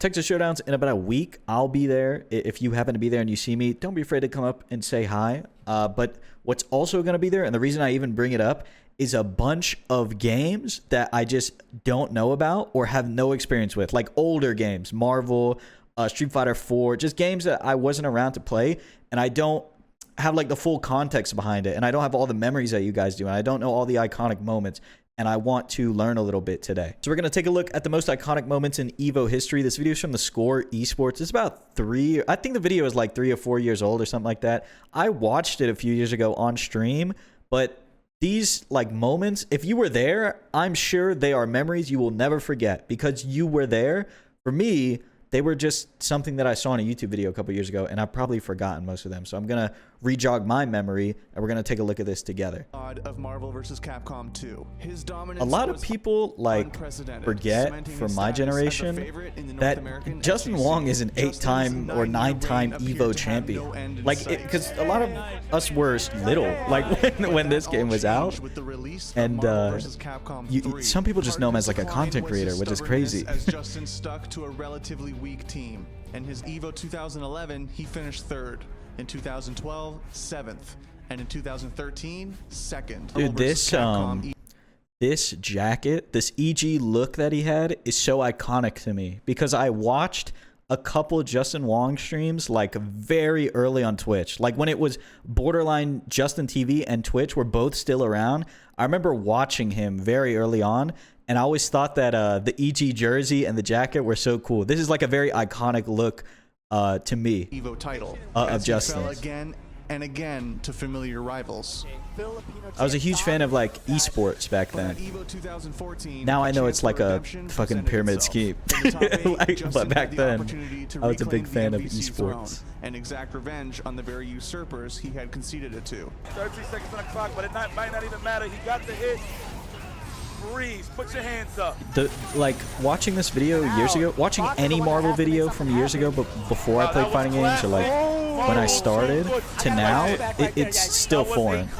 Texas Showdown's in about a week. I'll be there. If you happen to be there and you see me, don't be afraid to come up and say hi. But what's also going to be there, and the reason I even bring it up, is a bunch of games that I just don't know about or have no experience with, like older games, Marvel, Street Fighter 4, just games that I wasn't around to play, and I don't have like the full context behind it, and I don't have all the memories that you guys do, and I don't know all the iconic moments, and I want to learn a little bit today. So we're going to take a look at the most iconic moments in Evo history. This video is from the Score Esports. It's about I think the video is like 3 or 4 years old or something like that. I watched it a few years ago on stream, but these like moments, if you were there, I'm sure they are memories you will never forget because you were there. For me, they were just something that I saw in a YouTube video a couple years ago, and I've probably forgotten most of them. So I'm going to re-jog my memory, and we're going to take a look at this together. Of Marvel vs. Capcom 2. His dominance a lot of people like forget from my generation that Justin Wong is an 8-time or 9-time Evo champion. Like, because a lot of us were little, like when this game was out, and some people just know him as like a content creator, which is crazy. As Justin stuck to a relatively weak team. In his Evo 2011, he finished 3rd. In 2012, 7th. And in 2013, 2nd. Dude, this jacket, this EG look that he had is so iconic to me because I watched a couple Justin Wong streams like very early on Twitch. Like when it was borderline Justin TV and Twitch were both still around. I remember watching him very early on, and I always thought that the EG jersey and the jacket were so cool. This is like a very iconic look to me Evo title of Justin. Again and again to familiar rivals. I was a huge fan of like esports back then. Now I know it's like a fucking pyramid scheme. But back then, I was a big fan of esports. And exact revenge on the very usurpers he had conceded it to. 13 seconds on the clock, but it might not even matter. He got the hit. Freeze, put your hands up. Like watching this video years ago, watching any Marvel video from years ago, but before I played fighting games, or like when I started to now, it's still foreign.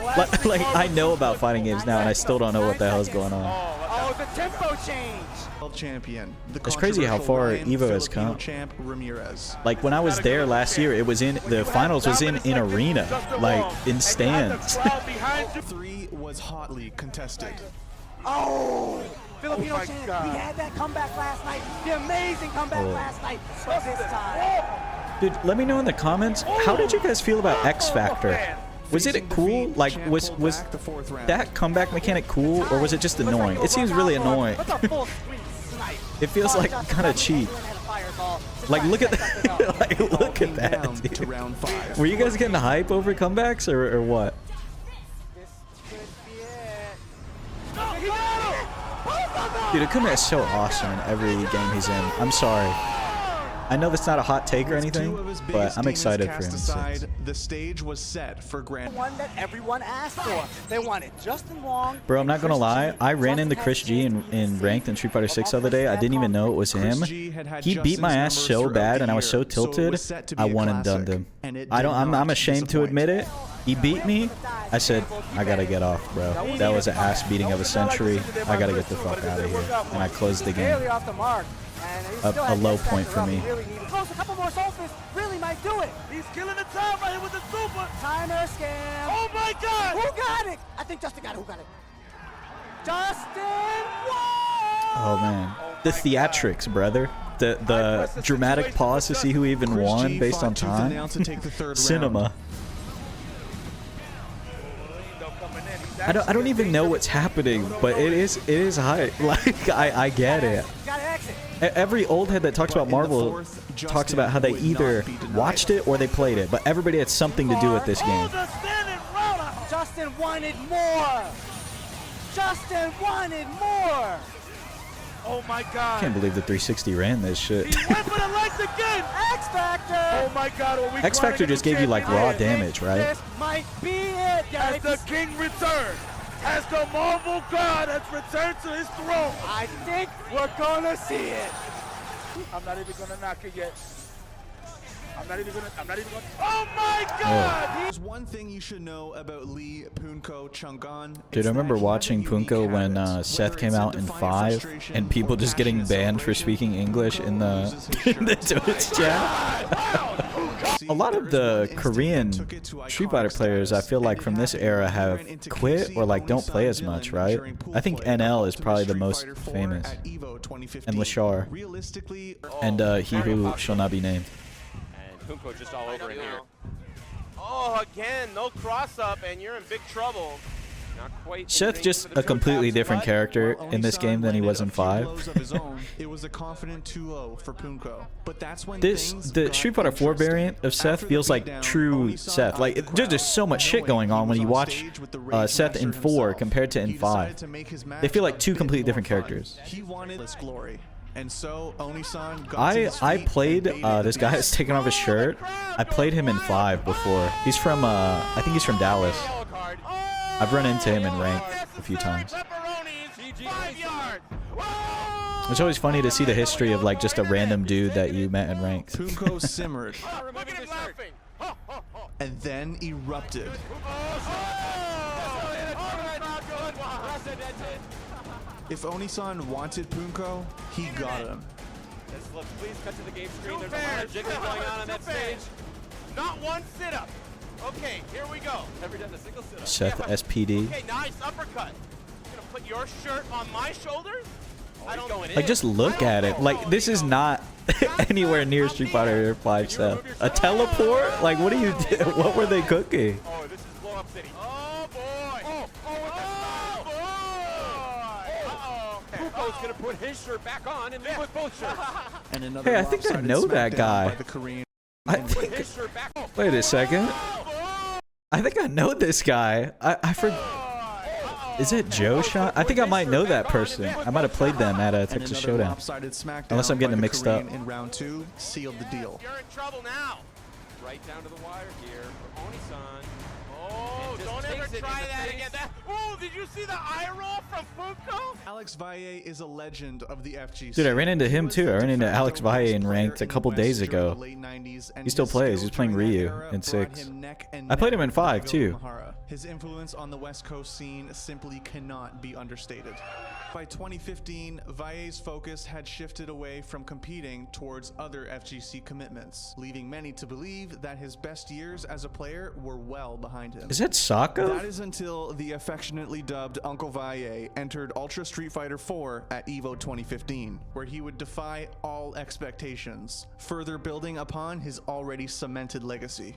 Like I know about fighting games now, and I still don't know what the hell is going on. Oh, the tempo change. Champion. It's crazy how far Evo has come. Like when I was there last year, it was in the finals was in arena, like in stands. 3 was hotly contested. Oh, Filipino champ. We had that comeback last night. The amazing comeback last night. But this time. Dude, let me know in the comments, how did you guys feel about X Factor? Was it cool? Like, was that comeback mechanic cool, or was it just annoying? It seems really annoying. It feels like kind of cheap. Like, look at that. Like, look at that, dude. Were you guys getting hype over comebacks, or what? Dude, Akuma is so awesome in every game he's in. I'm sorry. I know that's not a hot take or anything, but I'm excited for him. The stage was set for grand. One that everyone asked for. They wanted Justin Wong. Bro, I'm not gonna lie. I ran into Chris G in ranked in Street Fighter 6 the other day. I didn't even know it was him. He beat my ass so bad, and I was so tilted. I one and done him. I'm ashamed to admit it. He beat me. I said, I gotta get off, bro. That was an ass beating of a century. I gotta get the fuck out of here. And I closed the game. A low point for me. Close a couple more solstice. Really might do it. He's killing the time right here with the super. Timer scam. Oh my God! Who got it? I think Justin got it. Who got it? Justin Wong! Oh man, the theatrics, brother. The dramatic pause to see who even won based on time. Cinema. I don't even know what's happening, but it is high. Like I get it. Every old head that talks about Marvel talks about how they either watched it or they played it, but everybody had something to do with this game. Justin wanted more. Justin wanted more. Oh my God! I can't believe the 360 ran this shit. He went for the legs again. X Factor. Oh my God! X Factor just gave you like raw damage, right? This might be it, guys. As the king returns, as the Marvel God has returned to his throne, I think we're gonna see it. I'm not even gonna knock it yet. I'm not even gonna. Oh my God! There's one thing you should know about Lee Punko Chungon. Dude, I remember watching Punko when Seth came out in 5, and people just getting banned for speaking English in the Twitch chat. A lot of the Korean Street Fighter players, I feel like from this era, have quit or like don't play as much, right? I think NL is probably the most famous, and Lashar, and he who shall not be named. And Punko just all over in here. Oh, again, no cross up, and you're in big trouble. Not quite. Seth just a completely different character in this game than he was in 5. It was a confident 2-0 for Punko. But that's when the Street Fighter 4 variant of Seth feels like true Seth. Like there's just so much shit going on when you watch Seth in 4 compared to in 5. They feel like two completely different characters. He wanted this glory. And so Oni-san got I played this guy that's taking off his shirt. I played him in 5 before. He's from I think he's from Dallas. I've run into him in ranked a few times. It's always funny to see the history of like just a random dude that you met in ranked. Punko simmered and then erupted. If Oni-san wanted Punko, he got him. Please cut to the game screen. There's a lot of jiggling going on that stage. Not one sit-up. Okay, here we go. Never done a single sit-up. Seth SPD. Okay, nice uppercut. You're gonna put your shirt on my shoulders? I don't going in. Like just look at it. Like this is not anywhere near Street Fighter 5 Seth. A teleport? Like what are you do? What were they cooking? Oh, this is blow up city. Oh boy. Oh, Punko's gonna put his shirt back on and leave with both shirts. And another Hey, I think I know that guy. I think. Wait a second. I think I know this guy. I forget. Is it Joe Shot? I think I might know that person. I might have played them at a Texas Showdown. Unless I'm getting it mixed up. In round 2, sealed the deal. You're in trouble now. Right down to the wire here for Oni-san. Oh, don't ever try that again. Oh, did you see the eye roll from Punko? Alex Valle is a legend of the FGC. Dude, I ran into him too. I ran into Alex Valle in ranked a couple days ago. He still plays. He's playing Ryu in 6. I played him in 5 too. His influence on the West Coast scene simply cannot be understated. By 2015, Valle's focus had shifted away from competing towards other FGC commitments, leaving many to believe that his best years as a player were well behind him. Is that Sako? That is until the affectionately dubbed Uncle Valle entered Ultra Street Fighter 4 at EVO 2015, where he would defy all expectations, further building upon his already cemented legacy.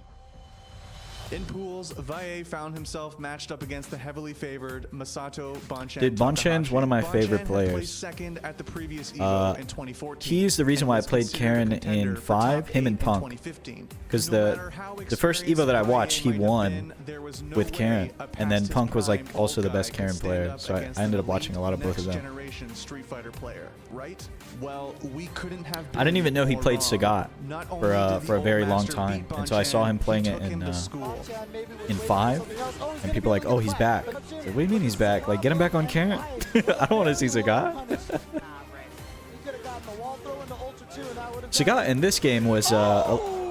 In pools, Valle found himself matched up against the heavily favored Masato Bonchan. Dude, Bonchan's one of my favorite players. Second at the previous EVO in 2014. He's the reason why I played Karen in 5, him and Punk. Because the first EVO that I watched, he won with Karen. And then Punk was like also the best Karen player. So I ended up watching a lot of both of them. Street Fighter player, right? Well, we couldn't have I didn't even know he played Sagat for a very long time until I saw him playing it in 5, and people are like, oh, he's back. Like, what do you mean he's back? Like, get him back on Karen. I don't want to see Sagat. Sagat in this game was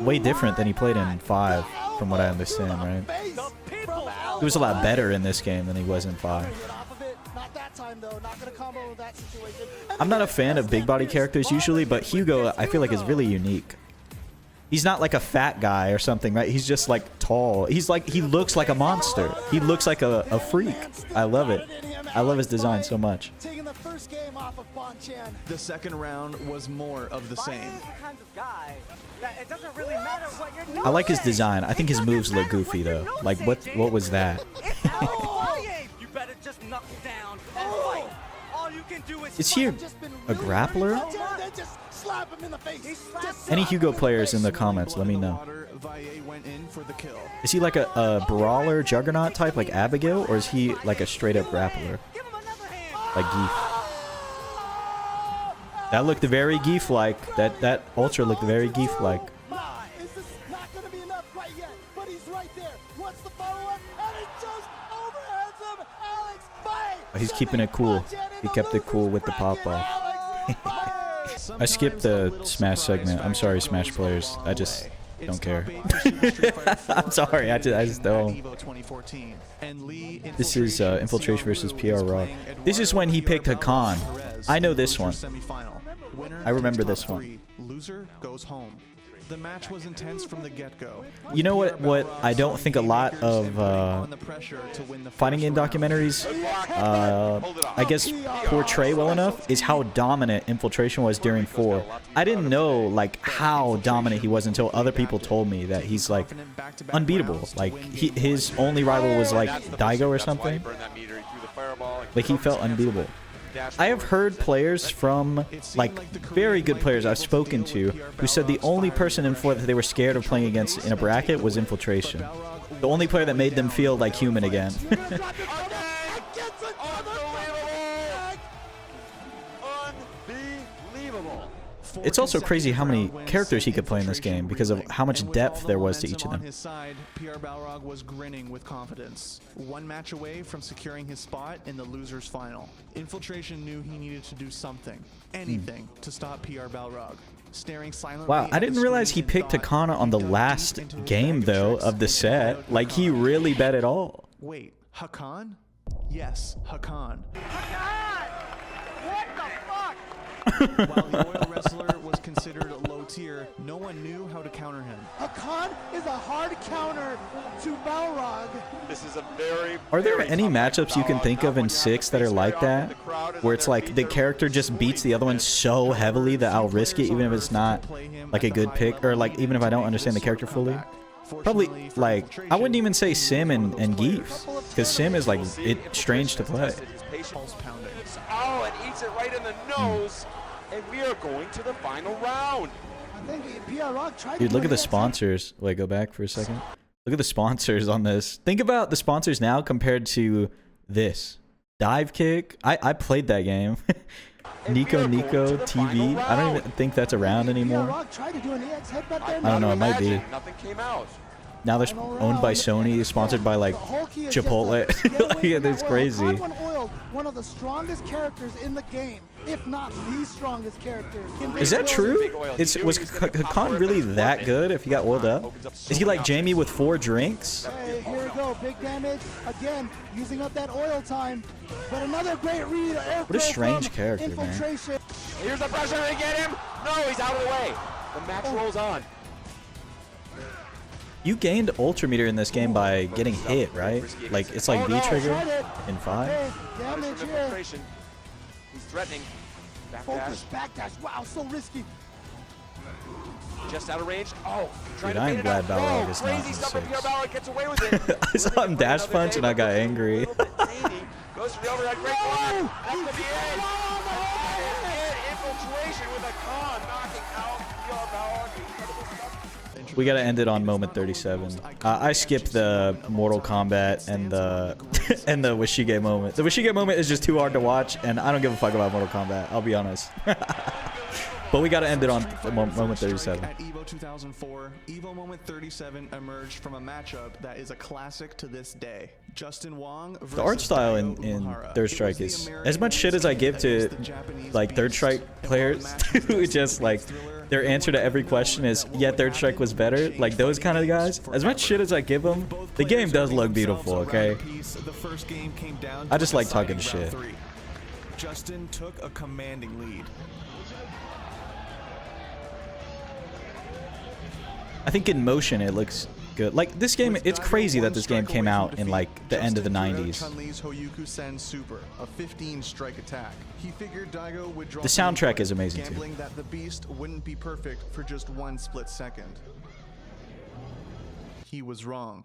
way different than he played in 5, from what I understand, right? He was a lot better in this game than he was in 5. I'm not a fan of big body characters usually, but Hugo I feel like is really unique. He's not like a fat guy or something, right? He's just like tall. He's like, he looks like a monster. He looks like a freak. I love it. I love his design so much. The second round was more of the same. I like his design. I think his moves look goofy though. Like what was that? Is he a grappler? Any Hugo players in the comments, let me know. Is he like a brawler juggernaut type like Abigail, or is he like a straight up grappler? Like Geef. That looked very Geef-like. That Ultra looked very Geef-like. He's keeping it cool. He kept it cool with the pop-off. I skipped the Smash segment. I'm sorry, Smash players. don't care. I'm sorry, I just don't. This is Infiltration versus PR Raw. This is when he picked Hakan. I know this one. I remember this one. Loser goes home. The match was intense from the get-go. You know what I don't think a lot of fighting game documentaries I guess portray well enough is how dominant Infiltration was during 4. I didn't know like how dominant he was until other people told me that he's like unbeatable. Like his only rival was like Daigo or something. Like he felt unbeatable. I have heard players from, like, very good players I've spoken to who said the only person in 4 that they were scared of playing against in a bracket was Infiltration. The only player that made them feel like human again. It's also crazy how many characters he could play in this game because of how much depth there was to each of them. On his side, PR Balrog was grinning with confidence. One match away from securing his spot in the losers final. Infiltration knew he needed to do something, anything, to stop PR Balrog. Staring silently. Wow, I didn't realize he picked Hakana on the last game though of the set. Like he really bet it all. Wait, Hakan? Yes, Hakan. Hakan! What the fuck? While the oil wrestler was considered low tier, no one knew how to counter him. Hakan is a hard counter to Balrog. This is a very. Are there any matchups you can think of in 6 that are like that? Where it's like the character just beats the other one so heavily that I'll risk it even if it's not like a good pick, or like even if I don't understand the character fully? Probably, like, I wouldn't even say Sim and Geefs, because Sim is like strange to play. Oh, and eats it right in the nose. And we are going to the final round. Dude, look at the sponsors. Wait, go back for a second. Look at the sponsors on this. Think about the sponsors now compared to this. Dive Kick. I played that game. Nico TV. I don't even think that's around anymore. I don't know. It might be. Nothing came out. Now they're owned by Sony, sponsored by like Chipotle. Like, it's crazy. One of the strongest characters in the game, if not the strongest character. Is that true? Was Hakan really that good if he got oiled up? Is he like Jamie with 4 drinks? Hey, here we go. Big damage. Again, using up that oil time. But another great read. What a strange character, man. Here's the pressure to get him. No, he's out of the way. The match rolls on. You gained Ultra Meter in this game by getting hit, right? Like, it's like V-trigger in 5? He's threatening. Focus, backdash. Wow, so risky. Just out of range. Oh, dude, I am glad Balrog is not in 6. Balrog gets away with it. I saw him dash punch and I got angry. Goes for the overhead great block. That could be it. Infiltration with a con knocking out PR Balrog. We gotta end it on moment 37. I skipped the Mortal Kombat and the and the Washige moment. The Washige moment is just too hard to watch, and I don't give a fuck about Mortal Kombat. I'll be honest. But we gotta end it on moment 37. At EVO 2004, EVO moment 37 emerged from a matchup that is a classic to this day. Justin Wong versus The art style in Third Strike is as much shit as I give to like Third Strike players who just like their answer to every question is, yeah, Third Strike was better. Like those kind of guys. As much shit as I give them, the game does look beautiful, okay? I just like talking shit. Justin took a commanding lead. I think in motion it looks good. Like this game, it's crazy that this game came out in like the end of the 90s. The soundtrack is amazing too. That the beast wouldn't be perfect for just 1 split second. He was wrong.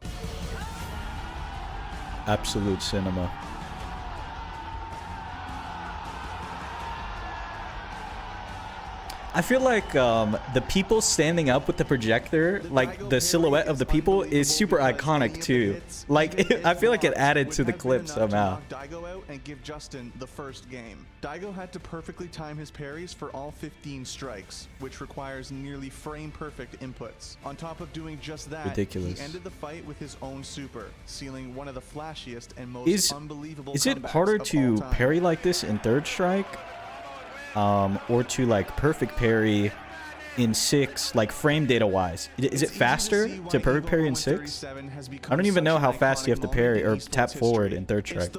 Absolute cinema. I feel like the people standing up with the projector, like the silhouette of the people, is super iconic too. Like I feel like it added to the clip somehow. Daigo out and give Justin the first game. Daigo had to perfectly time his parries for all 15 strikes, which requires nearly frame-perfect inputs. On top of doing just that, ridiculous. He ended the fight with his own super, sealing one of the flashiest and most unbelievable. Is it harder to parry like this in Third Strike? Or to like perfect parry in 6, like frame data wise? Is it faster to perfect parry in 6? I don't even know how fast you have to parry or tap forward in third strike.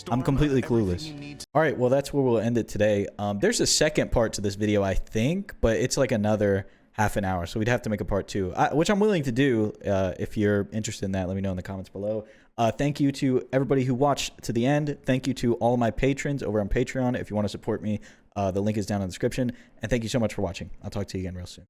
I'm completely clueless. All right, well, that's where we'll end it today. There's a second part to this video, I think, but it's like another half an hour, so we'd have to make a part 2, which I'm willing to do. If you're interested in that, let me know in the comments below. Thank you to everybody who watched to the end. Thank you to all of my patrons over on Patreon. If you want to support me, the link is down in the description. And thank you so much for watching. I'll talk to you again real soon.